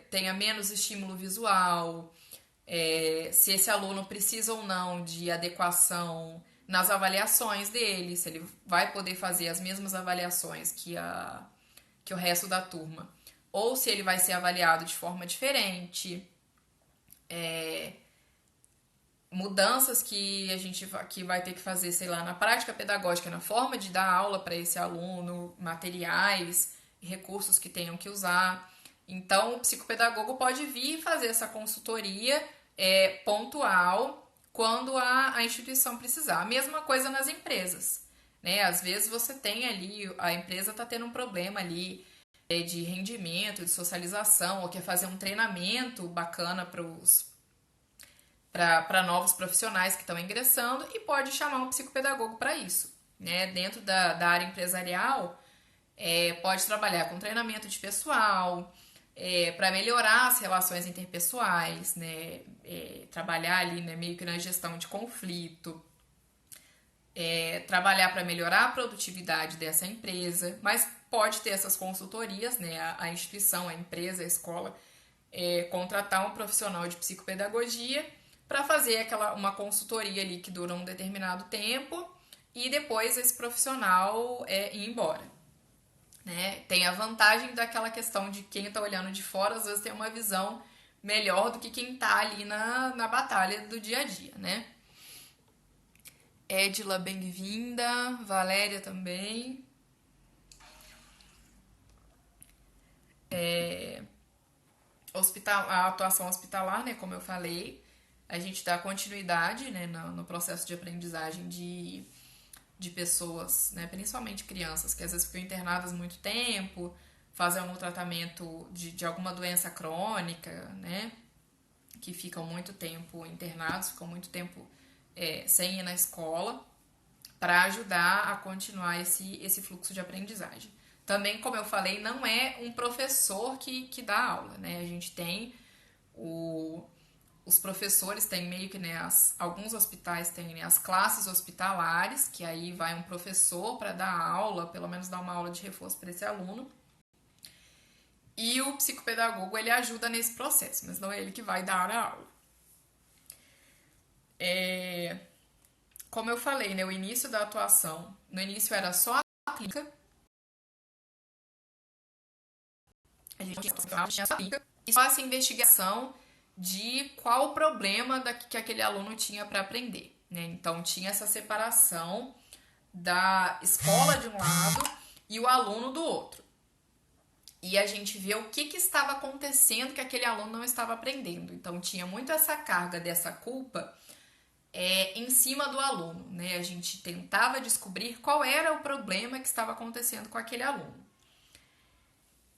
tenha menos estímulo visual, se esse aluno precisa ou não de adequação nas avaliações dele, se ele vai poder fazer as mesmas avaliações que o resto da turma, ou se ele vai ser avaliado de forma diferente, mudanças que a gente que vai ter que fazer, sei lá, na prática pedagógica, na forma de dar aula para esse aluno, materiais, recursos que tenham que usar. Então, o psicopedagogo pode vir fazer essa consultoria pontual quando a instituição precisar. A mesma coisa nas empresas, né? Às vezes você tem ali, a empresa está tendo um problema ali de rendimento, de socialização, ou quer fazer um treinamento bacana para novos profissionais que estão ingressando e pode chamar um psicopedagogo para isso, né? Dentro da área empresarial, pode trabalhar com treinamento de pessoal, para melhorar as relações interpessoais, né? Trabalhar ali, né, meio que na gestão de conflito, trabalhar para melhorar a produtividade dessa empresa, mas pode ter essas consultorias, né? A instituição, a empresa, a escola, contratar um profissional de psicopedagogia para fazer uma consultoria ali que dura um determinado tempo e depois esse profissional ir embora. né? Tem a vantagem daquela questão de quem está olhando de fora, às vezes tem uma visão melhor do que quem está ali na batalha do dia a dia, né? Edila, bem-vinda. Valéria também. A atuação hospitalar, né, como eu falei, a gente dá continuidade, né, no processo de aprendizagem de pessoas, né, principalmente crianças, que às vezes ficam internadas muito tempo, fazem algum tratamento de alguma doença crônica, né, que ficam muito tempo internados, ficam muito tempo sem ir na escola, para ajudar a continuar esse fluxo de aprendizagem. Também, como eu falei, não é um professor que dá aula, né? A gente tem os professores têm meio que, né, alguns hospitais têm, né, as classes hospitalares, que aí vai um professor para dar aula, pelo menos dar uma aula de reforço para esse aluno. E o psicopedagogo, ele ajuda nesse processo, mas não é ele que vai dar a aula. Como eu falei, né, o início da atuação, no início era só a clínica, a gente tinha só a clínica, e só essa investigação de qual o problema que aquele aluno tinha para aprender, né? Então tinha essa separação da escola de um lado e o aluno do outro. E a gente vê o que estava acontecendo que aquele aluno não estava aprendendo. Então tinha muito essa carga dessa culpa em cima do aluno, né? A gente tentava descobrir qual era o problema que estava acontecendo com aquele aluno.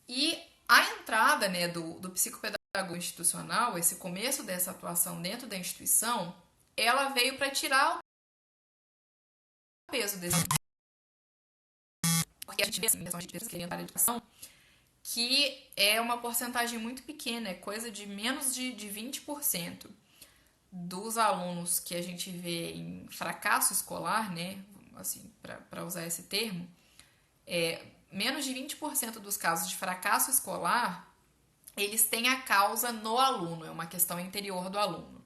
E a entrada, né, do psicopedagogo institucional, esse começo dessa atuação dentro da instituição, ela veio para tirar o peso desse. Porque a gente vê assim, questão de pesquisa na educação, que é uma porcentagem muito pequena, é coisa de menos de 20% dos alunos que a gente vê em fracasso escolar, né, assim, para usar esse termo, menos de 20% dos casos de fracasso escolar, eles têm a causa no aluno, é uma questão interior do aluno.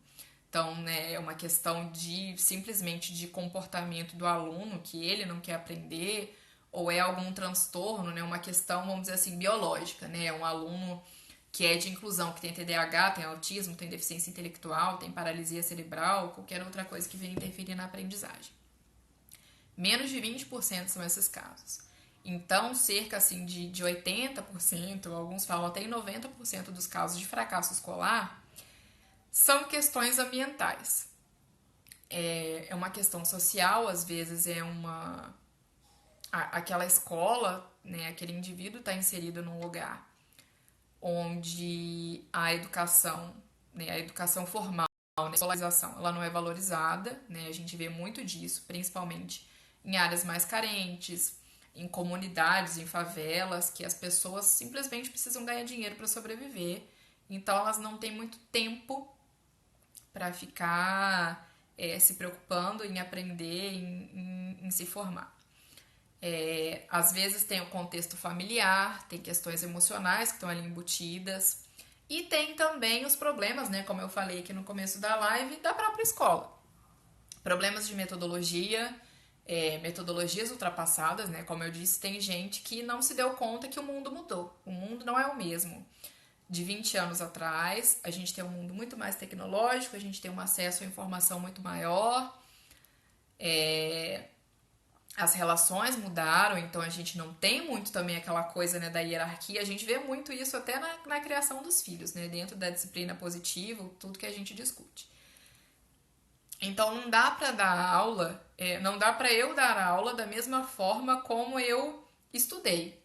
Então, né, é uma questão de simplesmente de comportamento do aluno, que ele não quer aprender, ou é algum transtorno, né, uma questão, vamos dizer assim, biológica, né, é um aluno que é de inclusão, que tem TDAH, tem autismo, tem deficiência intelectual, tem paralisia cerebral, qualquer outra coisa que venha interferir na aprendizagem. Menos de 20% são esses casos. Então, cerca assim, de 80%, alguns falam até 90% dos casos de fracasso escolar são questões ambientais. É uma questão social, às vezes é aquela escola, né, aquele indivíduo está inserido num lugar onde a educação, né, a educação formal, né, a escolarização, ela não é valorizada, né, a gente vê muito disso, principalmente em áreas mais carentes, em comunidades, em favelas, que as pessoas simplesmente precisam ganhar dinheiro para sobreviver, então elas não têm muito tempo para ficar se preocupando em aprender, em se formar. Às vezes tem o contexto familiar, tem questões emocionais que estão ali embutidas, e tem também os problemas, né, como eu falei aqui no começo da live, da própria escola. Problemas de metodologia, metodologias ultrapassadas, né, como eu disse, tem gente que não se deu conta que o mundo mudou. O mundo não é o mesmo de 20 anos atrás, a gente tem um mundo muito mais tecnológico, a gente tem um acesso à informação muito maior, as relações mudaram, então a gente não tem muito também aquela coisa, né, da hierarquia, a gente vê muito isso até na criação dos filhos, né, dentro da disciplina positiva, tudo que a gente discute. Então não dá para dar aula, não dá para eu dar aula da mesma forma como eu estudei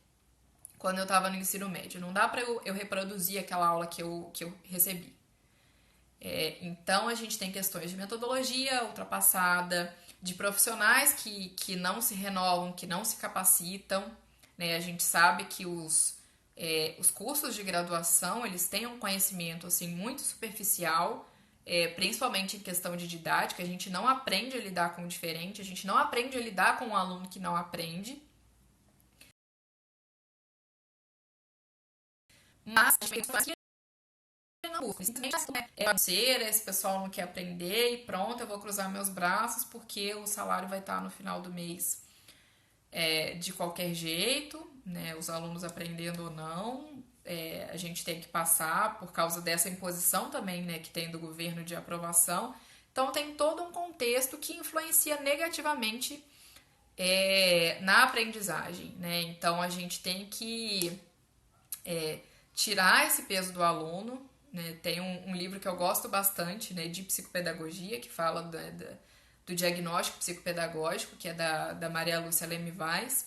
quando eu estava no ensino médio. Não dá para eu reproduzir aquela aula que eu recebi. Então, a gente tem questões de metodologia ultrapassada, de profissionais que não se renovam, que não se capacitam. Né? A gente sabe que os cursos de graduação, eles têm um conhecimento assim, muito superficial, principalmente em questão de didática. A gente não aprende a lidar com o diferente, a gente não aprende a lidar com um aluno que não aprende. Mas a gente faz não busca. Simplesmente financeira, esse pessoal não quer aprender e pronto, eu vou cruzar meus braços porque o salário vai estar no final do mês de qualquer jeito, né? Os alunos aprendendo ou não, a gente tem que passar por causa dessa imposição também, né, que tem do governo de aprovação. Então tem todo um contexto que influencia negativamente na aprendizagem, né? Então a gente tem que tirar esse peso do aluno, né? Tem um livro que eu gosto bastante, né, de psicopedagogia, que fala do diagnóstico psicopedagógico, que é da Maria Lúcia Leme Vaz,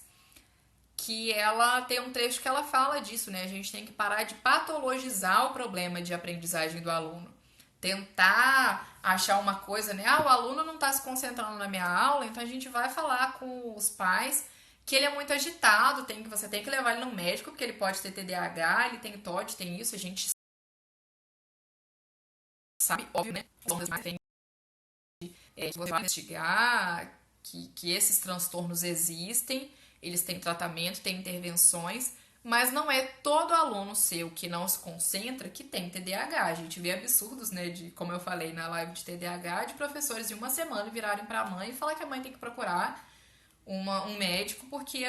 que ela tem um trecho que ela fala disso, né? A gente tem que parar de patologizar o problema de aprendizagem do aluno. Tentar achar uma coisa, né? O aluno não está se concentrando na minha aula, então a gente vai falar com os pais que ele é muito agitado, você tem que levar ele no médico, porque ele pode ter TDAH, ele tem TOD, tem isso, a gente sabe, óbvio, né? Que você vai investigar que esses transtornos existem, eles têm tratamento, têm intervenções, mas não é todo aluno seu que não se concentra que tem TDAH. A gente vê absurdos, né, de, como eu falei na live de TDAH, de professores de uma semana virarem para a mãe e falar que a mãe tem que procurar um médico porque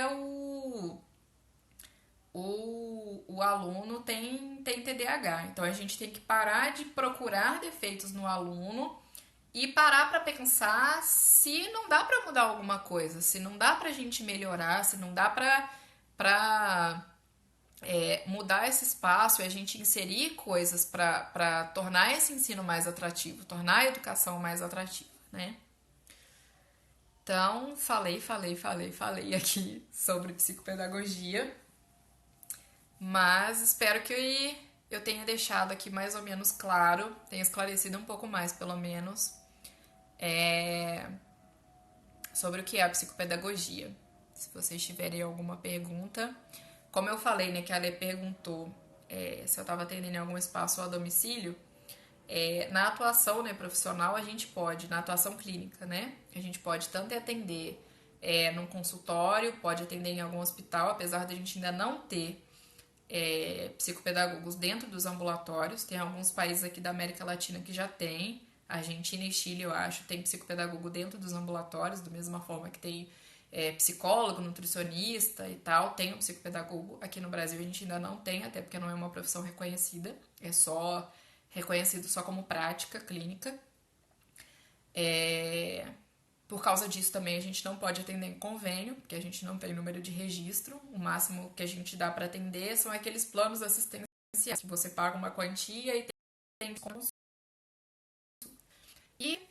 o aluno tem TDAH. Então a gente tem que parar de procurar defeitos no aluno e parar para pensar se não dá para mudar alguma coisa, se não dá pra gente melhorar, se não dá pra mudar esse espaço e a gente inserir coisas para tornar esse ensino mais atrativo, tornar a educação mais atrativa, né? Então, falei aqui sobre psicopedagogia, mas espero que eu tenha deixado aqui mais ou menos claro, tenha esclarecido um pouco mais, pelo menos, sobre o que é a psicopedagogia. Se vocês tiverem alguma pergunta, como eu falei, né, que a Ale perguntou se eu estava atendendo em algum espaço ou a domicílio, na atuação, né, profissional, a gente pode, na atuação clínica, né, a gente pode tanto atender num consultório, pode atender em algum hospital, apesar de a gente ainda não ter psicopedagogos dentro dos ambulatórios. Tem alguns países aqui da América Latina que já tem, Argentina e Chile, eu acho, tem psicopedagogo dentro dos ambulatórios, da mesma forma que tem psicólogo, nutricionista e tal, tem um psicopedagogo. Aqui no Brasil a gente ainda não tem, até porque não é uma profissão reconhecida, é só reconhecido só como prática clínica. Por causa disso também a gente não pode atender em convênio, porque a gente não tem número de registro. O máximo que a gente dá para atender são aqueles planos assistenciais, que você paga uma quantia e tem como. E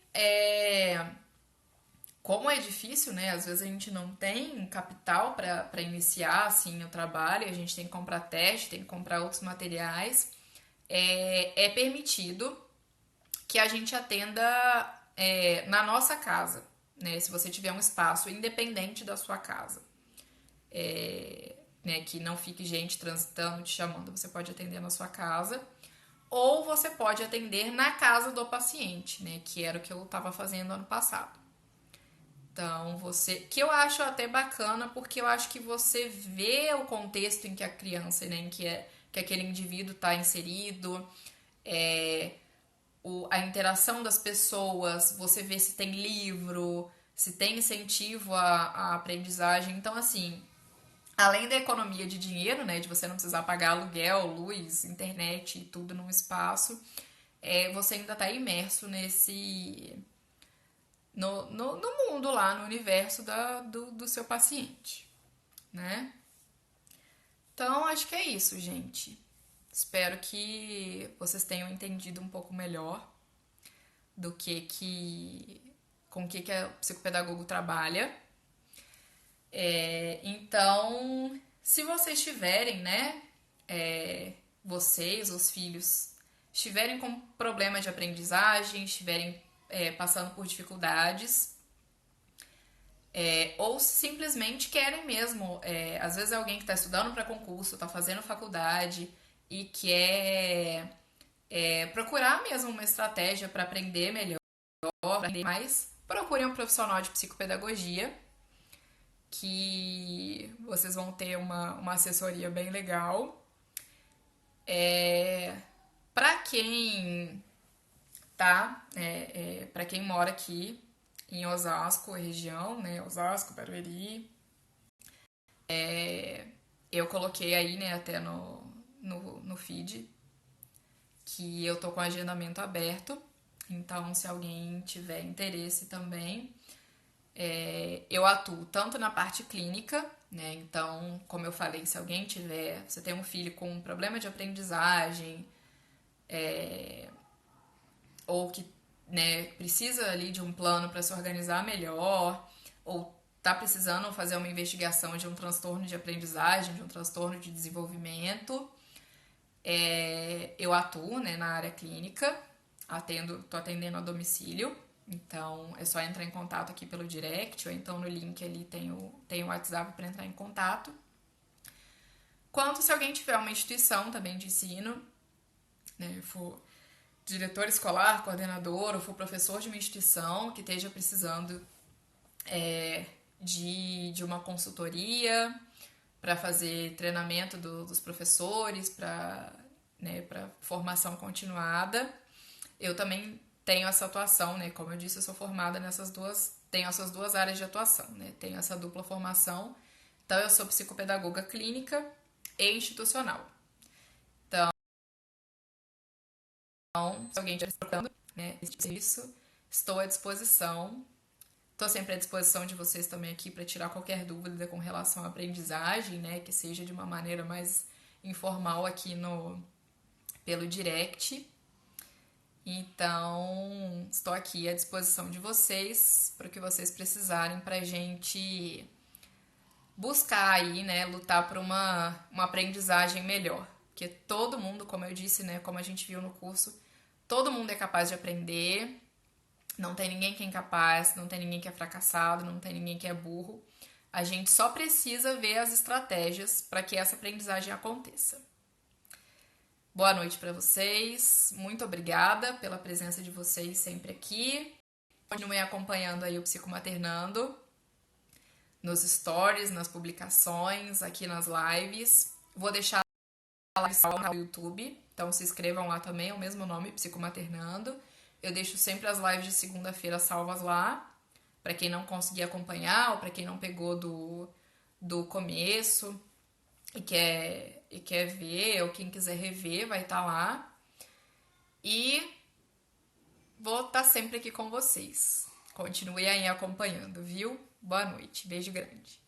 como é difícil, né? Às vezes a gente não tem capital para iniciar assim o trabalho, a gente tem que comprar teste, tem que comprar outros materiais. É permitido que a gente atenda na nossa casa, né? Se você tiver um espaço independente da sua casa, né? Que não fique gente transitando, te chamando, você pode atender na sua casa. Ou você pode atender na casa do paciente, né? Que era o que eu estava fazendo ano passado. Então, que eu acho até bacana, porque eu acho que você vê o contexto em que a criança, né, em que aquele indivíduo está inserido, a interação das pessoas, você vê se tem livro, se tem incentivo à aprendizagem. Então, assim, além da economia de dinheiro, né, de você não precisar pagar aluguel, luz, internet e tudo num espaço, você ainda está imerso no mundo lá, no universo do seu paciente, né? Então, acho que é isso, gente. Espero que vocês tenham entendido um pouco melhor do com o que a psicopedagogo trabalha. Então, se vocês tiverem, né, vocês, os filhos, estiverem com problema de aprendizagem, estiverem passando por dificuldades, ou simplesmente querem mesmo, às vezes é alguém que está estudando para concurso, está fazendo faculdade e quer procurar mesmo uma estratégia para aprender melhor, aprender mais, procurem um profissional de psicopedagogia, que vocês vão ter uma assessoria bem legal. Para quem para quem mora aqui em Osasco, região, né? Osasco, Barueri, Eu coloquei aí, né, até no feed, que eu tô com o agendamento aberto. Então, se alguém tiver interesse também, eu atuo tanto na parte clínica, né? Então, como eu falei, se alguém tiver, você tem um filho com um problema de aprendizagem, ou que, né, precisa ali de um plano para se organizar melhor, ou tá precisando fazer uma investigação de um transtorno de aprendizagem, de um transtorno de desenvolvimento, eu atuo, né, na área clínica, tô atendendo a domicílio, então é só entrar em contato aqui pelo direct, ou então no link ali tem o WhatsApp para entrar em contato. Quanto se alguém tiver uma instituição também de ensino, né, for diretor escolar, coordenador, ou for professor de uma instituição que esteja precisando de uma consultoria para fazer treinamento dos professores, para, né, para formação continuada. Eu também tenho essa atuação, né? Como eu disse, eu sou formada tenho essas duas áreas de atuação, né? Tenho essa dupla formação. Então, eu sou psicopedagoga clínica e institucional. Então, se alguém estiver procurando, né, isso, estou à disposição. Estou sempre à disposição de vocês também aqui para tirar qualquer dúvida com relação à aprendizagem, né? Que seja de uma maneira mais informal aqui pelo direct. Então, estou aqui à disposição de vocês para o que vocês precisarem para a gente buscar aí, né? Lutar por uma aprendizagem melhor. Porque todo mundo, como eu disse, né? Como a gente viu no curso, todo mundo é capaz de aprender. Não tem ninguém que é incapaz, não tem ninguém que é fracassado, não tem ninguém que é burro. A gente só precisa ver as estratégias para que essa aprendizagem aconteça. Boa noite para vocês. Muito obrigada pela presença de vocês sempre aqui. Continuem acompanhando aí o Psicomaternando nos stories, nas publicações, aqui nas lives. Vou deixar a live salva no YouTube, então se inscrevam lá também, é o mesmo nome, Psicomaternando. Eu deixo sempre as lives de segunda-feira salvas lá, para quem não conseguir acompanhar ou para quem não pegou do começo e quer ver, ou quem quiser rever, vai estar lá. E vou estar sempre aqui com vocês. Continue aí acompanhando, viu? Boa noite, beijo grande.